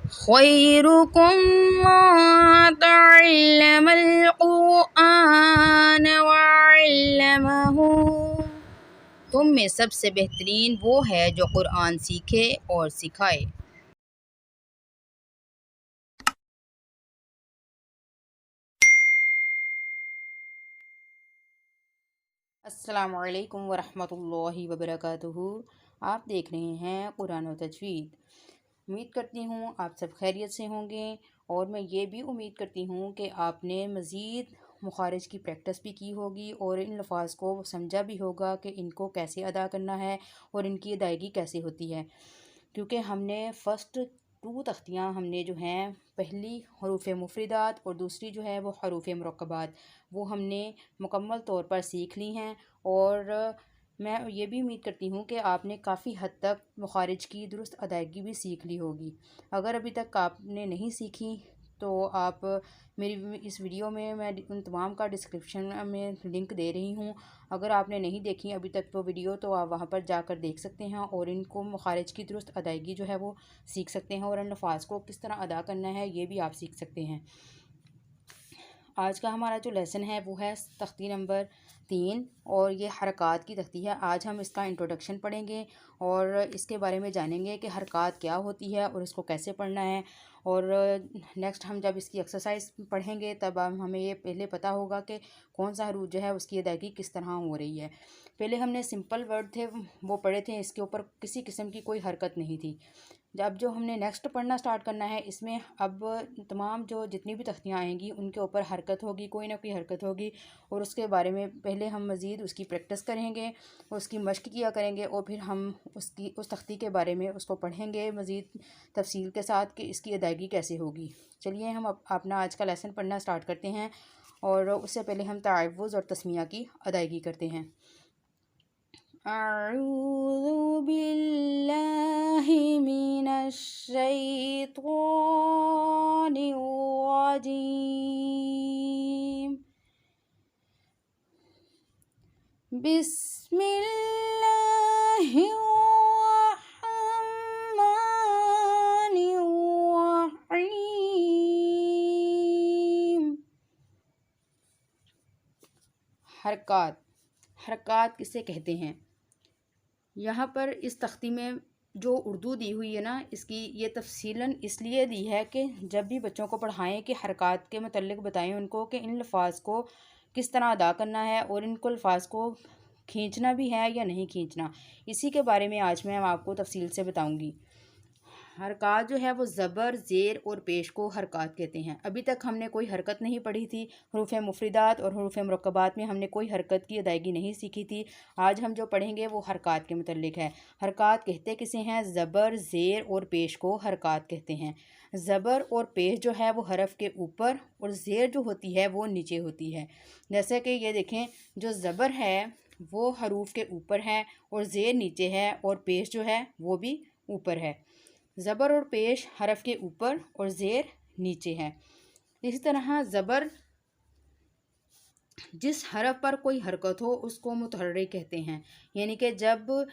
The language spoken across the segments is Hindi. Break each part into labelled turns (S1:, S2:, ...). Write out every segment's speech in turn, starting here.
S1: खैरुकुम मन तअल्लमल क़ुरआन व अल्लमहु। तुम में सबसे बेहतरीन वो है जो कुरान सीखे और सिखाए। अस्सलामु अलैकुम वरहमतुल्लाहि वबरकातुहू। आप देख रहे हैं कुरान व तजवीद। उम्मीद करती हूँ आप सब खैरियत से होंगे और मैं ये भी उम्मीद करती हूँ कि आपने मज़ीद मुखारिज की प्रैक्टिस भी की होगी और इन लफ्ज़ को समझा भी होगा कि इनको कैसे अदा करना है और इनकी अदायगी कैसे होती है। क्योंकि हमने फ़र्स्ट 2 तख्तियाँ हमने जो हैं, पहली हरूफ मुफरदात और दूसरी जो है वो हरूफ मुरक्कबात, वो हमने मुकम्मल तौर पर सीख ली हैं। और मैं ये भी उम्मीद करती हूँ कि आपने काफ़ी हद तक मुखारिज की दुरुस्त अदायगी भी सीख ली होगी। अगर अभी तक आपने नहीं सीखी तो आप मेरी इस वीडियो में मैं उन तमाम का डिस्क्रिप्शन में लिंक दे रही हूँ। अगर आपने नहीं देखी अभी तक वो वीडियो तो आप वहाँ पर जाकर देख सकते हैं और इनको मुखारिज की दुरुस्त अदायगी जो है वो सीख सकते हैं और इन अल्फाज को किस तरह अदा करना है ये भी आप सीख सकते हैं। आज का हमारा जो लेसन है वो है तख्ती नंबर 3 और ये हरकत की तख्ती है। आज हम इसका इंट्रोडक्शन पढ़ेंगे और इसके बारे में जानेंगे कि हरकत क्या होती है और इसको कैसे पढ़ना है। और नेक्स्ट हम जब इसकी एक्सरसाइज पढ़ेंगे तब हमें ये पहले पता होगा कि कौन सा हरूफ जो है उसकी अदायगी किस तरह हो रही है। पहले हमने सिंपल वर्ड थे वो पढ़े थे, इसके ऊपर किसी किस्म की कोई हरकत नहीं थी। जब जो हमने नेक्स्ट पढ़ना स्टार्ट करना है इसमें अब तमाम जो जितनी भी तख्तियाँ आएंगी उनके ऊपर हरकत होगी, कोई ना कोई हरकत होगी और उसके बारे में पहले हम मज़ीद उसकी प्रैक्टिस करेंगे, उसकी मश्क किया करेंगे और फिर हम उस तख्ती के बारे में उसको पढ़ेंगे मज़ीद तफसील के साथ कि इसकी अदायगी कैसे होगी। चलिए हम अपना आज का लेसन पढ़ना स्टार्ट करते हैं और उससे पहले हम तआव्वुज़ और तस्मिया की अदायगी करते हैं। अऊज़ु बिल्लाहि मिनश शैतानिर रजीम। बिस्मिल्लाहिर रहमानिर रहीम। हरकत, हरकत किसे कहते हैं? यहाँ पर इस तख्ती में जो उर्दू दी हुई है ना, इसकी ये तफसीलन इसलिए दी है कि जब भी बच्चों को पढ़ाएं कि हरकत के मतलब बताएं उनको कि इन अल्फाज को किस तरह अदा करना है और इनको अल्फाज को खींचना भी है या नहीं खींचना। इसी के बारे में आज मैं आपको तफसील से बताऊँगी। हरकत जो है वो ज़बर, ज़ेर और पेश को हरकत कहते हैं। अभी तक हमने कोई हरकत नहीं पढ़ी थी। हरूफ मुफरदात और हरूफ मुरक्कबात में हमने कोई हरकत की अदायगी नहीं सीखी थी। आज हम जो पढ़ेंगे वो हरकत के मुतल्लिक है। हरकत कहते किसे हैं? ज़बर, ज़ेर और पेश को हरकत कहते हैं। ज़बर और पेश जो है वो हरफ के ऊपर और ज़ेर जो होती है वो नीचे होती है। जैसे कि ये देखें, जो ज़बर है वो हरूफ के ऊपर है और ज़ेर नीचे है और पेश जो है वो भी ऊपर है। ज़बर और पेश हरफ के ऊपर और ज़ेर नीचे है। इसी तरह ज़बर, जिस हरफ पर कोई हरकत हो उसको मुतहर्रिक कहते हैं। यानी कि जब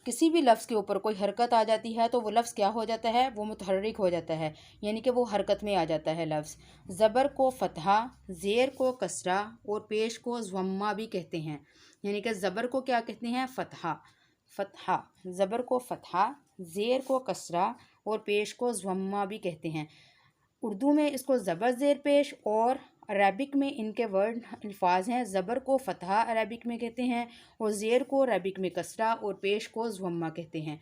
S1: किसी भी लफ्ज़ के ऊपर कोई हरकत आ जाती है तो वो लफ्ज़ क्या हो जाता है? वो मुतहर्रिक हो जाता है, यानी कि वो हरकत में आ जाता है लफ्ज़। ज़बर को फ़तहा, ज़ेर को कसरा और पेश को ज़म्मा भी कहते हैं। यानी कि ज़बर को क्या कहते हैं? फ़तहा, फ़तहा। ज़बर को फ़तहा, ज़ेर को कसरा और पेश को ज़म्मा भी कहते हैं। उर्दू में इसको ज़बर ज़ेर पेश और अरबिक में इनके वर्ड अल्फाज हैं। ज़बर को फ़तहा अरबिक में कहते हैं और ज़ेर को अरबिक में कसरा और पेश को ज़म्मा कहते हैं।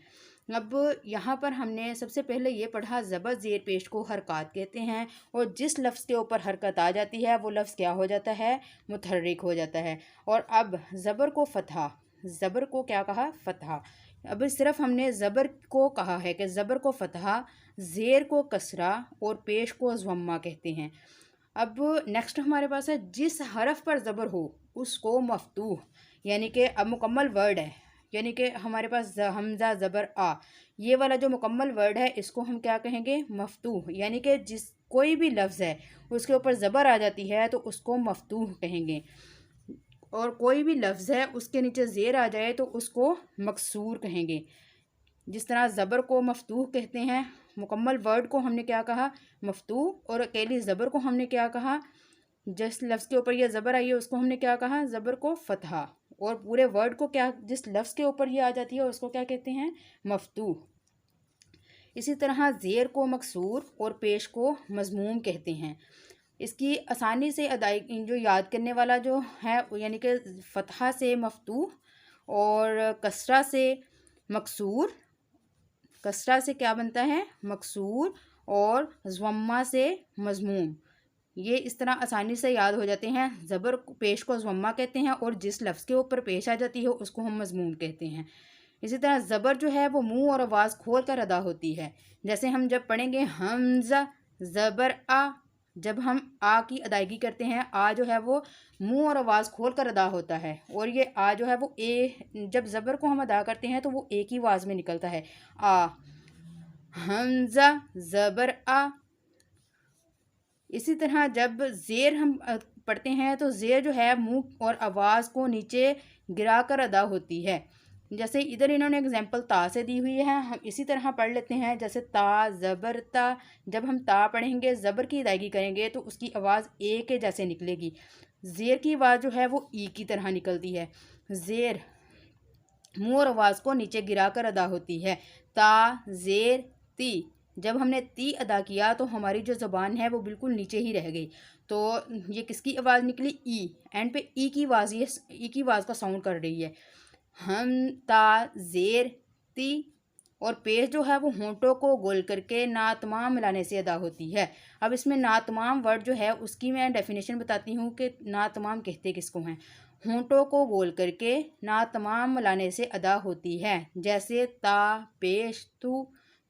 S1: अब यहाँ पर हमने सबसे पहले ये पढ़ा ज़बर ज़ेर पेश को हरकत कहते हैं और जिस लफ्ज़ के ऊपर हरकत आ जाती है वो लफ्ज़ क्या हो जाता है? मुतहर्रिक हो जाता है। और अब ज़बर को फ़तहा, ज़बर को क्या कहा? फ़तहा। अब सिर्फ हमने ज़बर को कहा है कि ज़बर को फ़तहा, ज़ेर को कसरा और पेश को ज़म्मा कहते हैं। अब नेक्स्ट हमारे पास है, जिस हरफ पर ज़बर हो उसको मफ्तूह, यानी कि अब मुकम्मल वर्ड है, यानी कि हमारे पास हमज़ा ज़बर आ, ये वाला जो मुकम्मल वर्ड है इसको हम क्या कहेंगे? मफ्तूह। यानी कि जिस कोई भी लफ्ज़ है उसके ऊपर ज़बर आ जाती है तो उसको मफ्तूह कहेंगे और कोई भी लफ्ज़ है उसके नीचे ज़ेर आ जाए तो उसको मकसूर कहेंगे। जिस तरह ज़बर को मफतूह कहते हैं, मुकम्मल वर्ड को हमने क्या कहा, मफतूह, और अकेली ज़बर को हमने क्या कहा, जिस लफ्ज़ के ऊपर यह ज़बर आई है उसको हमने क्या कहा, ज़बर को फ़तहा, और पूरे वर्ड को क्या, जिस लफ्ज़ के ऊपर ये आ जाती है उसको क्या कहते हैं, मफतूह। इसी तरह ज़ेर को मकसूर और पेश को मज़मूम कहते हैं। इसकी आसानी से अदायगी जो याद करने वाला जो है, यानी कि फ़तहा से मफतूह और कसरा से मकसूर, कसरा से क्या बनता है, मकसूर, और ज़म्मा से मज़मूम। ये इस तरह आसानी से याद हो जाते हैं। ज़बर पेश को ज़म्मा कहते हैं और जिस लफ्ज़ के ऊपर पेश आ जाती है उसको हम मज़मूम कहते हैं। इसी तरह ज़बर जो है वो मुंह और आवाज़ खोल कर अदा होती है। जैसे हम जब पढ़ेंगे हमज़ा ज़बर आ, जब हम आ की अदायगी करते हैं, आ जो है वो मुंह और आवाज़ खोल कर अदा होता है, और ये आ जो है वो जब ज़बर को हम अदा करते हैं तो वो एक ही आवाज़ में निकलता है, आ, हमज़ा ज़बर आ। इसी तरह जब ज़ेर हम पढ़ते हैं तो ज़ेर जो है मुंह और आवाज़ को नीचे गिरा कर अदा होती है। जैसे इधर इन्होंने एग्जांपल ता से दी हुई है, हम इसी तरह पढ़ लेते हैं। जैसे ता ज़बर ता, जब हम ता पढ़ेंगे, ज़बर की अदायगी करेंगे तो उसकी आवाज़ ए के जैसे निकलेगी। ज़ेर की आवाज़ जो है वो ई की तरह निकलती है। ज़ेर मुंह और आवाज़ को नीचे गिरा कर अदा होती है। ता ज़ेर ती, जब हमने ती अदा किया तो हमारी जो ज़बान है वो बिल्कुल नीचे ही रह गई। तो ये किसकी आवाज़ निकली, ई, एंड पे ई की आवाज़, ये ई की आवाज़ का साउंड कर रही है। हम ता ज़ेर ती, और पेश जो है वो होंठों को गोल करके ना तमाम मिलाने से अदा होती है। अब इसमें ना तमाम वर्ड जो है उसकी मैं डेफिनेशन बताती हूँ कि ना तमाम कहते किसको हैं। होंठों को गोल करके ना तमाम मिलाने से अदा होती है। जैसे ता पेश तू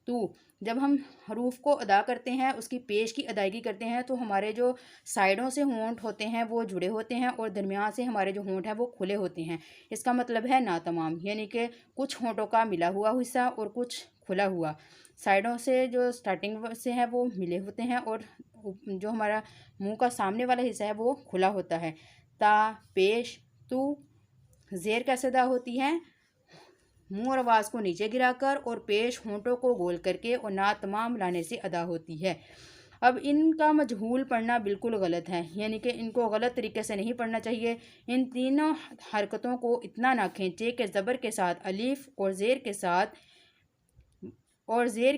S1: तू, जब हम हरूफ को अदा करते हैं, उसकी पेश की अदायगी करते हैं, तो हमारे जो साइडों से होंठ होते हैं वो जुड़े होते हैं और दरमियान से हमारे जो होंठ हैं वो खुले होते हैं। इसका मतलब है ना तमाम, यानी कि कुछ होंठों का मिला हुआ हिस्सा और कुछ खुला हुआ। साइडों से जो स्टार्टिंग से है वो मिले होते हैं और जो हमारा मुंह का सामने वाला हिस्सा है वो खुला होता है। ता पेश तू, ज़ेर कैसे अदा होती है, मुंह और आवाज़ को नीचे गिराकर और पेश होंठों को गोल करके और ना तमाम लाने से अदा होती है। अब इनका मजहूल पढ़ना बिल्कुल गलत है, यानी कि इनको गलत तरीके से नहीं पढ़ना चाहिए। इन तीनों हरकतों को इतना ना खींचे कि ज़बर के साथ अलिफ और ज़ेर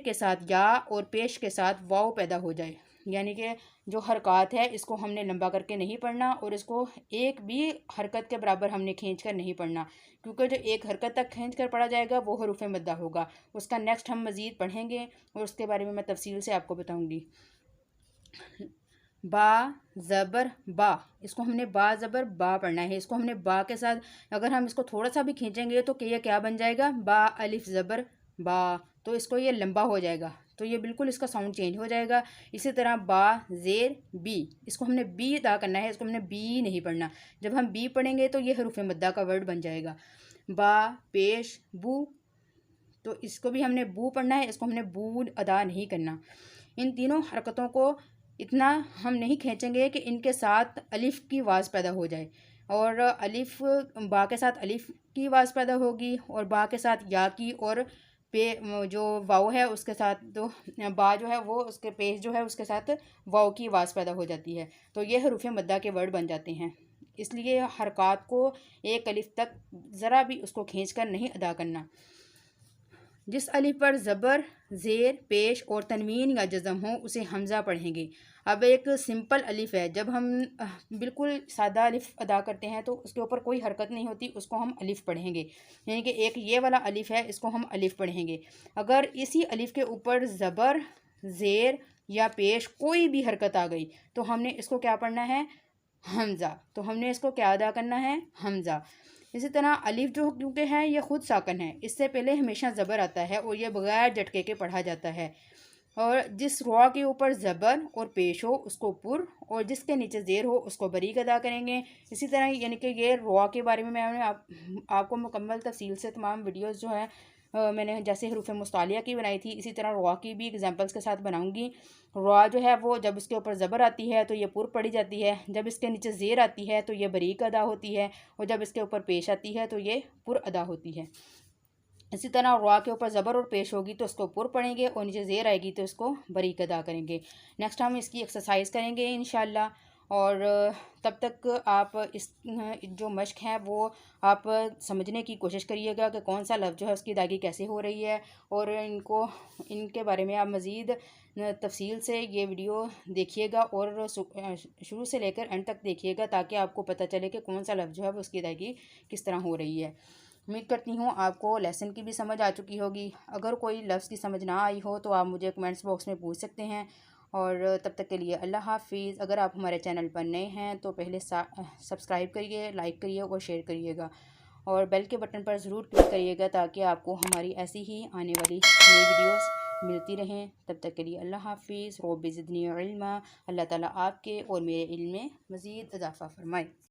S1: के साथ या और पेश के साथ वाव पैदा हो जाए। यानी कि जो हरकत है इसको हमने लंबा करके नहीं पढ़ना और इसको एक भी हरकत के बराबर हमने खींच कर नहीं पढ़ना, क्योंकि जो एक हरकत तक खींच कर पढ़ा जाएगा वो हरूफ मद्दा होगा। उसका नेक्स्ट हम मज़ीद पढ़ेंगे और उसके बारे में मैं तफसील से आपको बताऊँगी। बा ज़बर बा, इसको हमने बा ज़बर बा पढ़ना है। इसको हमने बा के साथ अगर हम इसको थोड़ा सा भी खींचेंगे तो ये क्या बन जाएगा, बा अलिफ ज़बर बा, तो इसको ये लंबा हो जाएगा, तो ये बिल्कुल इसका साउंड चेंज हो जाएगा। इसी तरह बा ज़ेर बी, इसको हमने बी अदा करना है, इसको हमने बी नहीं पढ़ना। जब हम बी पढ़ेंगे तो ये हरूफ मद्दा का वर्ड बन जाएगा। बा पेश बू, तो इसको भी हमने बू पढ़ना है, इसको हमने बू अदा नहीं करना। इन तीनों हरकतों को इतना हम नहीं खींचेंगे कि इनके साथ अलिफ़ की आवाज़ पैदा हो जाए, और अलिफ़ बा के साथ अलिफ़ की आवाज़ पैदा होगी और बा के साथ या की, और पे जो वाव है उसके साथ तो बा जो है वो उसके पेश जो है उसके साथ वाव की आवाज़ पैदा हो जाती है, तो ये हरूफ मद्दा के वर्ड बन जाते हैं। इसलिए हरकत को एक अलिफ तक ज़रा भी उसको खींच कर नहीं अदा करना। जिस अलिफ पर ज़बर ज़ेर पेश और तनवीन या जज़म हो उसे हमज़ा पढ़ेंगे। अब एक सिंपल अलिफ है, जब हम बिल्कुल सादा अलिफ अदा करते हैं तो उसके ऊपर कोई हरकत नहीं होती, उसको हम अलिफ पढ़ेंगे। यानी कि एक ये वाला अलिफ है, इसको हम अलिफ पढ़ेंगे। अगर इसी अलिफ के ऊपर ज़बर ज़ेर या पेश कोई भी हरकत आ गई तो हमने इसको क्या पढ़ना है, हमज़ा, तो हमने इसको क्या अदा करना है, हमज़ा। इसी तरह अलिफ जो क्योंकि है ये ख़ुद साकन है, इससे पहले हमेशा ज़बर आता है और ये बग़ैर झटके के पढ़ा जाता है। और जिस रॉ के ऊपर ज़बर और पेश हो उसको पुर, और जिसके नीचे ज़ेर हो उसको बरीक अदा करेंगे। इसी तरह यानी कि ये रॉ के बारे में मैंने आपको मुकम्मल तफसील से तमाम वीडियोस जो है मैंने जैसे हरूफ मुस्तालिया की बनाई थी, इसी तरह रॉ की भी एग्जांपल्स के साथ बनाऊंगी। रॉ जो है वो जब इसके ऊपर ज़बर आती है तो ये पुर पढ़ी जाती है, जब इसके नीचे ज़ेर आती है तो ये बरीक अदा होती है, और जब इसके ऊपर पेश आती है तो ये पुर अदा होती है। इसी तरह रा के ऊपर ज़बर और पेश होगी तो उसको पुर पढ़ेंगे और नीचे ज़ेर आएगी तो उसको बरीक अदा करेंगे। नेक्स्ट हम इसकी एक्सरसाइज करेंगे इंशाल्लाह। और तब तक आप इस जो मश्क है वो आप समझने की कोशिश करिएगा कि कौन सा लफ्ज़ जो है उसकी अदायगी कैसे हो रही है, और इनके बारे में आप मज़ीद तफसील से ये वीडियो देखिएगा और शुरू से लेकर एंड तक देखिएगा ताकि आपको पता चले कि कौन सा लफ्ज़ जो है वो उसकी अदायगी किस तरह हो रही है। उम्मीद करती हूँ आपको लेसन की भी समझ आ चुकी होगी। अगर कोई लफ्ज़ की समझ ना आई हो तो आप मुझे कमेंट्स बॉक्स में पूछ सकते हैं। और तब तक के लिए अल्लाह हाफ़िज़। अगर आप हमारे चैनल पर नए हैं तो पहले सब्सक्राइब करिए, लाइक करिए और शेयर करिएगा, और बेल के बटन पर ज़रूर क्लिक करिएगा ताकि आपको हमारी ऐसी ही आने वाली नई वीडियोस मिलती रहें। तब तक के लिए अल्लाह हाफ़िज़। रब्बि ज़िदनी इल्मा। अल्लाह ताला आपके और मेरे इल्म में मज़ीद इजाफ़ा फ़रमाए।